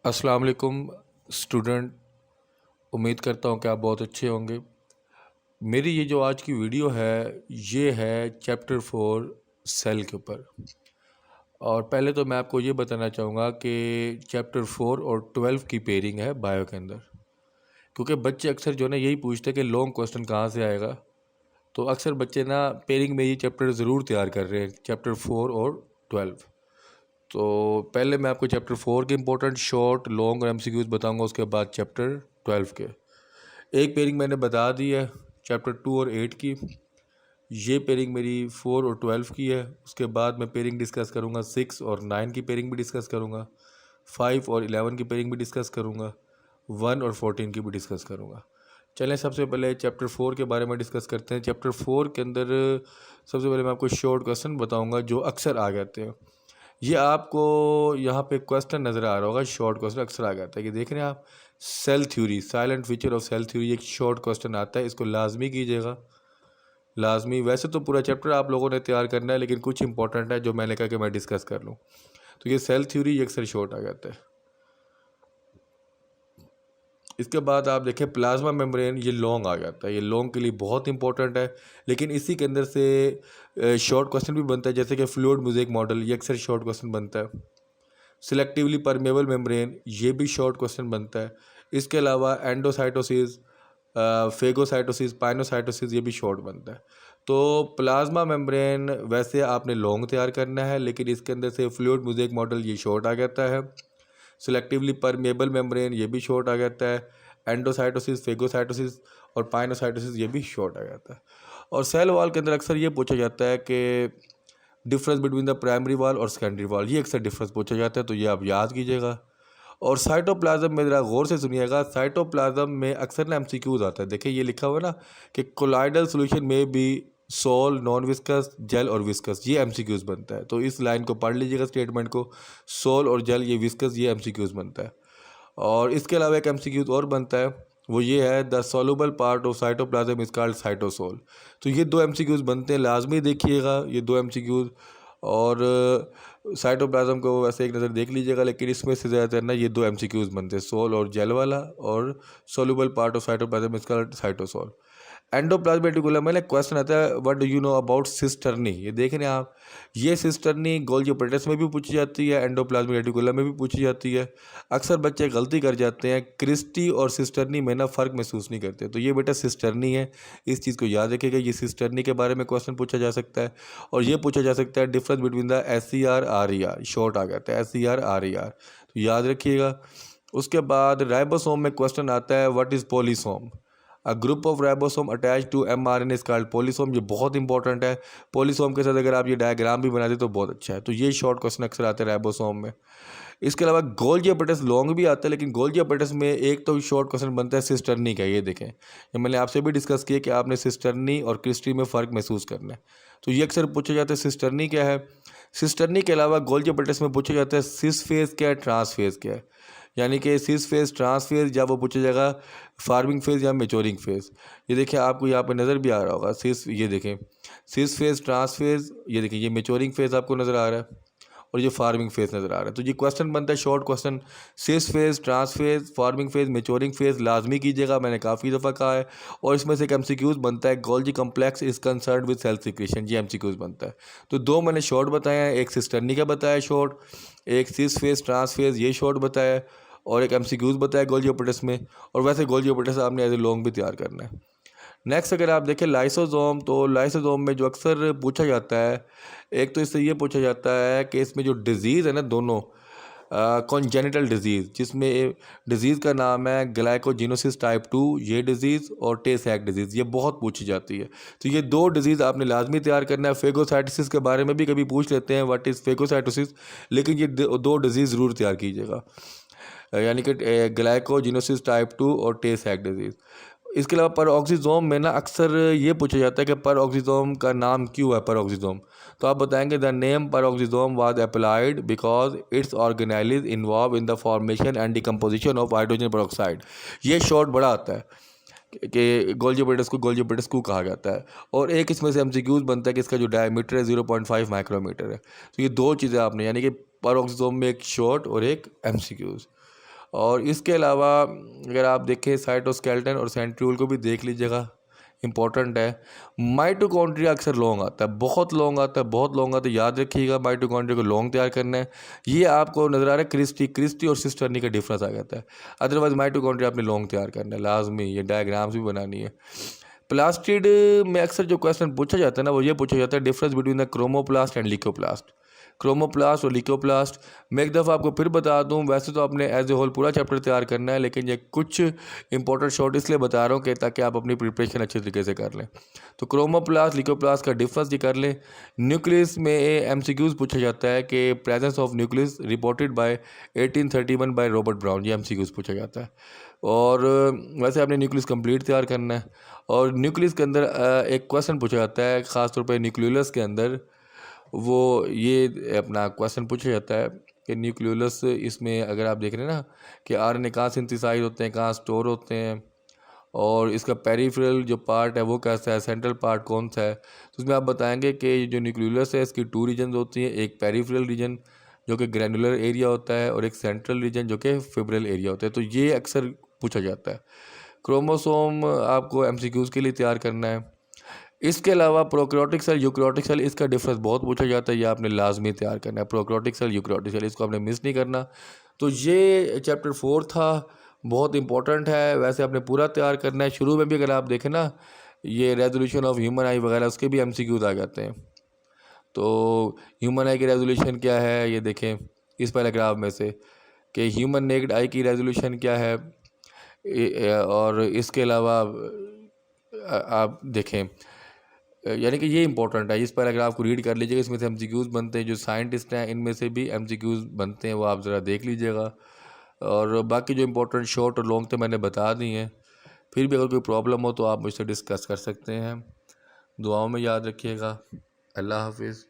अस्सलाम वालेकुम स्टूडेंट। उम्मीद करता हूँ कि आप बहुत अच्छे होंगे। मेरी ये जो आज की वीडियो है ये है चैप्टर 4 सेल के ऊपर। और पहले तो मैं आपको ये बताना चाहूँगा कि चैप्टर 4 और 12 की पेयरिंग है बायो के अंदर, क्योंकि बच्चे अक्सर जो है ना यही पूछते हैं कि लॉन्ग क्वेश्चन कहाँ से आएगा। तो अक्सर बच्चे ना पेयरिंग में ये चैप्टर ज़रूर तैयार कर रहे हैं, चैप्टर 4 और 12। तो पहले मैं आपको चैप्टर 4 के इंपॉर्टेंट शॉर्ट लॉन्ग और एमसीक्यूज बताऊंगा, उसके बाद चैप्टर 12 के। एक पेयरिंग मैंने बता दी है चैप्टर 2 और 8 की। ये पेयरिंग मेरी 4 और 12 की है। उसके बाद मैं पेयरिंग डिस्कस करूँगा 6 और 9 की पेयरिंग भी डिस्कस करूँगा, 5 और 11 की पेयरिंग भी डिस्कस करूँगा, 1 और 14 की भी डिस्कस करूँगा। चलें सबसे पहले चैप्टर 4 के बारे में डिस्कस करते हैं। चैप्टर 4 के अंदर सबसे पहले मैं आपको शॉर्ट क्वेश्चन बताऊँगा जो अक्सर आ जाते हैं। ये आपको यहाँ पे क्वेश्चन नज़र आ रहा होगा, शॉर्ट क्वेश्चन अक्सर आ जाता है कि देख रहे हैं आप, cell theory, silent feature of cell theory, एक शॉर्ट क्वेश्चन आता है, इसको लाजमी कीजिएगा। लाजमी, वैसे तो पूरा चैप्टर आप लोगों ने तैयार करना है, लेकिन कुछ इंपॉर्टेंट है जो मैंने कहा कि मैं डिस्कस कर लूँ। तो ये सेल थ्योरी अक्सर शॉर्ट आ जाता है। इसके बाद आप देखें प्लाज्मा मेम्ब्रेन, ये लॉन्ग आ जाता है, ये लॉन्ग के लिए बहुत इंपॉर्टेंट है, लेकिन इसी के अंदर से शॉर्ट क्वेश्चन भी बनता है, जैसे कि फ्लूइड म्यूजिक मॉडल, ये अक्सर शॉर्ट क्वेश्चन बनता है। सिलेक्टिवली परमेबल मेम्ब्रेन, ये भी शॉर्ट क्वेश्चन बनता है। इसके अलावा एंडोसाइटोसिस, फेगोसाइटोसिस, पाइनोसाइटोसिस, ये भी शॉर्ट बनता है। तो प्लाज्मा मेम्ब्रेन वैसे आपने लॉन्ग तैयार करना है, लेकिन इसके अंदर से फ्लूइड म्यूजिक मॉडल ये शॉर्ट आ जाता है। सिलेक्टिवली परमेबल मेम्ब्रेन, ये भी शॉर्ट आ जाता है। एंडोसाइटोसिस, फेगोसाइटोसिस और पाइनोसाइटोसिस, ये भी शॉर्ट आ जाता है। और सेल वॉल के अंदर अक्सर ये पूछा जाता है कि difference between the primary wall और सेकेंडरी वॉल, ये अक्सर डिफरेंस पूछा जाता है, तो ये आप याद कीजिएगा। और साइटोप्लाज्म में ज़रा गौर से सुनिएगा, साइटोप्लाज्म में अक्सर ना एमसीक्यूज आता है। देखिए ये लिखा हुआ है ना कि कोलाइडल सॉल्यूशन में भी सोल, नॉन विस्कस, जेल और विस्कस, ये एमसीक्यूज बनता है। तो इस लाइन को पढ़ लीजिएगा, स्टेटमेंट को, सोल और जेल, ये विस्कस, ये एमसीक्यूज बनता है। और इसके अलावा एक एमसीक्यूज और बनता है, वो ये है, the soluble part of cytoplasm is called cytosol. तो ये दो एमसीक्यूज बनते हैं, लाजमी देखिएगा ये दो एमसीक्यूज। और साइटोप्लाज्म को वैसे एक नज़र देख लीजिएगा, लेकिन इसमें से ज़्यादातर ना ये दो एमसीक्यूज बनते हैं, सोल और जेल वाला, और soluble part of cytoplasm is called cytosol. Endoplasmic reticulum में ना क्वेश्चन आता है, what do you know about cisternae, ये देख रहे हैं आप, ये सिस्टर्नी गोल्गी एपेंडिक्स में भी पूछी जाती है, एंडोप्लाज्मिक रेटिकुलम में भी पूछी जाती है। अक्सर बच्चे गलती कर जाते हैं, क्रिस्टी और सिस्टर्नी में ना फ़र्क महसूस नहीं करते। तो ये बेटा सिस्टर्नी है, इस चीज़ को याद रखिएगा, ये सिस्टर्नी के बारे में क्वेश्चन पूछा जा सकता है। और ये पूछा जा सकता है difference between the SCR RER, short आ जाता है SCR RER, तो याद रखिएगा। उसके बाद राइबोसोम में क्वेश्चन आता है, what is polysome, a group of ribosome attach to mRNA is called polysome, ये बहुत इंपॉर्टेंट है। पॉलीसोम के साथ अगर आप ये डायग्राम भी बना दे तो बहुत अच्छा है। तो ये शॉर्ट क्वेश्चन अक्सर आते हैं राइबोसोम में। इसके अलावा गोल्गी एपेंडिक्स लॉन्ग भी आता है, लेकिन गोल्गी एपेंडिक्स में एक तो शॉर्ट क्वेश्चन बनता है सिस्टर्नी का, ये देखें, ये मैंने आपसे भी डिस्कस किया कि आपने सिस्टर्नी और क्रिस्टी में फ़र्क महसूस करना है। तो ये अक्सर पूछा जाता है सिस्टर्नी क्या है। सिस्टर्नी के अलावा गोल्गी एपेंडिक्स में पूछा जाता है सिस फेज क्या है, ट्रांस फेज क्या है, यानी कि सिस फेज, ट्रांस फेज, या वो पूछा जाएगा फार्मिंग फेज या मेच्योरिंग फेज। ये देखिए आपको यहाँ पे नज़र भी आ रहा होगा, सिस, ये देखें सिस फेज, ट्रांस फेज, ये देखिए ये मेच्योरिंग फेज आपको नज़र आ रहा है, और ये फार्मिंग फेज नज़र आ रहा है। तो ये क्वेश्चन बनता है short question, cis phase, trans phase, forming phase, maturing phase, लाजमी कीजिएगा, मैंने काफ़ी दफ़ा कहा है। और इसमें से एक एमसीक्यूज बनता है, Golgi complex is concern with cell secretion, ये एमसीक्यूज बनता है। तो दो मैंने शॉर्ट बताए हैं, एक सिस्टर्नी का बताया शॉर्ट, एक सिस फेज, ट्रांस फेज, ये शॉर्ट बताया, और एक एमसीक्यूज बताया गोल्गी एपेंडिक्स में। और वैसे गोल्गी एपेंडिक्स आपने एज ए लॉन्ग भी तैयार करना है। नेक्स्ट अगर आप देखें लाइसोसोम, तो लाइसोसोम में जो अक्सर पूछा जाता है, एक तो इससे ये पूछा जाता है कि इसमें जो डिज़ीज़ है ना, दोनों कॉन्जेनिटल डिज़ीज़, जिसमें डिज़ीज़ का नाम है ग्लाइकोजिनोसिस टाइप 2, ये डिज़ीज़, और टे सैक डिज़ीज़, ये बहुत पूछी जाती है। तो ये दो डिज़ीज़ आपने लाजमी तैयार करना है। फेगोसाइटोसिस के बारे में भी कभी पूछ लेते हैं, व्हाट इज़ फेगोसाइटोसिस, लेकिन ये दो डिज़ीज़ ज़रूर तैयार कीजिएगा, यानी कि ग्लाइकोजिनोसिस टाइप 2 और टे सैक डिज़ीज़। इसके अलावा परऑक्सीजोम में ना अक्सर ये पूछा जाता है कि परऑक्सीजोम का नाम क्यों है परऑक्सीजोम, तो आप बताएंगे the name peroxisome was applied because it's organize involved in the formation and decomposition of hydrogen peroxide. ये शॉर्ट बड़ा आता है कि गोल्गी एपेंडिक्स को कहा जाता है। और एक इसमें से एमसीक्यूज बनता है कि इसका जो डायमीटर है 0.5 माइक्रोमीटर है। तो ये दो चीज़ें आपने, यानी कि परऑक्सीजोम में एक शॉर्ट और एक एमसीक्यूज। और इसके अलावा अगर आप देखें साइटोस्केलेटन और सेंट्रियोल को भी देख लीजिएगा, इंपॉर्टेंट है। माइटोकॉन्ड्रिया अक्सर लॉन्ग आता है, बहुत लॉन्ग आता है, बहुत लॉन्ग आता है, याद रखिएगा माइटोकॉन्ड्रिया को लॉन्ग तैयार करना है। ये आपको नज़र आ रहा है क्रिस्टी और सिस्टर्नी का डिफरेंस आ जाता है। अदरवाइज माइटोकॉन्ड्रिया आपने लॉन्ग तैयार करना है लाजमी, ये डायग्राम्स भी बनानी है। प्लास्टिड में अक्सर जो क्वेश्चन पूछा जाता है ना, वो ये पूछा जाता है difference between the chromoplast and leucoplast. Chromoplast और लिकोप्लास्ट मैं एक दफ़ा आपको फिर बता दूं, वैसे तो आपने एज ए होल पूरा चैप्टर तैयार करना है, लेकिन ये कुछ इंपॉर्टेंट शॉर्ट इसलिए बता रहा हूँ कि ताकि आप अपनी प्रिपरेशन अच्छे तरीके से कर लें। तो क्रोमोप्लास्ट लिकोप्लास्ट का डिफरेंस ये कर लें। न्यूक्लियस में एमसीक्यूज पूछा जाता है कि presence of nucleus reported by 1831 by Robert brown, ये एमसीक्यूज पूछा जाता है। और वैसे आपने न्यूक्लियस कंप्लीट तैयार करना है। और न्यूक्लियस के अंदर एक क्वेश्चन पूछा जाता है ख़ासतौर पर न्यूक्लियस के अंदर, वो ये अपना क्वेश्चन पूछा जाता है कि न्यूक्लियोलस, इसमें अगर आप देख रहे हैं ना कि आरएनए कहाँ सिंथेसाइज होते हैं, कहाँ स्टोर होते हैं, और इसका पेरिफेरल जो पार्ट है वो कैसा है, सेंट्रल पार्ट कौन सा है। तो उसमें आप बताएंगे कि जो न्यूक्लियोलस है इसकी 2 रीजन होती हैं, एक पेरिफेरल रीजन जो कि ग्रैनुलर एरिया होता है, और एक सेंट्रल रीजन जो कि फिब्रिल एरिया होता है। तो ये अक्सर पूछा जाता है। क्रोमोसोम आपको एमसीक्यूज़ के लिए तैयार करना है। इसके अलावा प्रोकैरियोटिक सेल, यूकैरियोटिक सेल, इसका डिफरेंस बहुत पूछा जाता है, ये आपने लाजमी तैयार करना है। प्रोकैरियोटिक सेल, यूकैरियोटिक सेल, इसको आपने मिस नहीं करना। तो ये चैप्टर 4 था, बहुत इंपॉर्टेंट है। वैसे आपने पूरा तैयार करना है। शुरू में भी अगर आप देखें ना, ये रेजोल्यूशन ऑफ ह्यूमन आई वगैरह, उसके भी एमसीक्यूज आ जाते हैं। तो ह्यूमन आई की रेजोल्यूशन क्या है ये देखें इस पैराग्राफ में से, कि ह्यूमन नेक्ड आई की रेजोल्यूशन क्या है। और इसके अलावा आप देखें, यानी कि ये इंपॉर्टेंट है। इस पैराग्राफ को रीड कर लीजिएगा, इसमें से एमसीक्यूज़ बनते हैं। जो साइंटिस्ट हैं इनमें से भी एमसीक्यूज़ बनते हैं, वो आप ज़रा देख लीजिएगा। और बाकी जो इंपॉर्टेंट शॉर्ट और लॉन्ग थे मैंने बता दी हैं। फिर भी अगर कोई प्रॉब्लम हो तो आप मुझसे डिस्कस कर सकते हैं। दुआओं में याद रखिएगा। अल्लाह हाफिज़।